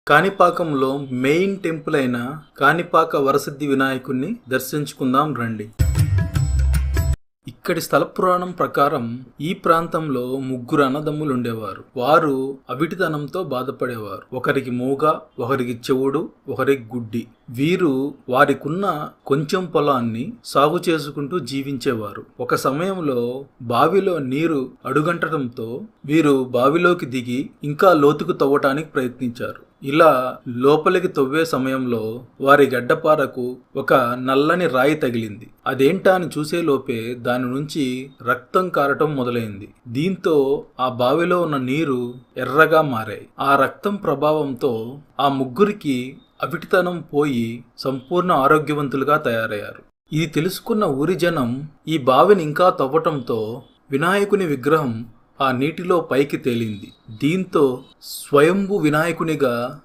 కాణిపాకంలో main temple అయిన కాణిపాక వరసిద్ధి వినాయకుడిని దర్శించుకుందాం రండి. ఇక్కడి స్థల పురాణం ప్రకారం ఈ ప్రాంతంలో ముగ్గురు అన్నదమ్ములు ఉండేవారు. వారు అవిటితనంతో బాధపడేవారు. ఒకరికి మూగ, ఒకరికి చెవుడు, ఒకరికి గుడ్డి. వీరు వారికున్న కొంచెం పొలాన్ని సాగు చేసుకుంటూ జీవించేవారు. ఒక సమయంలో బావిలో నీరు అడుగంటడంతో వీరు బావిలోకి దిగి ఇంకా లోతుకు తవ్వటానికి ప్రయత్నించారు. ఇలా లోపలికి తవ్వే సమయంలో వారి గడ్డపారకు ఒక నల్లని రాయి తగిలింది. అదేంటా అని చూసేలోపే దాని నుంచి రక్తం కారటం మొదలైంది. దీంతో ఆ బావిలో ఉన్న నీరు ఎర్రగా మారాయి. ఆ రక్తం ప్రభావంతో ఆ ముగ్గురికి అవిటితనం పోయి సంపూర్ణ ఆరోగ్యవంతులుగా తయారయ్యారు. ఇది తెలుసుకున్న ఊరి జనం ఈ బావిని ఇంకా తవ్వటంతో వినాయకుని విగ్రహం ఆ నీటిలో పైకి తేలింది. దీంతో స్వయంభు వినాయకునిగా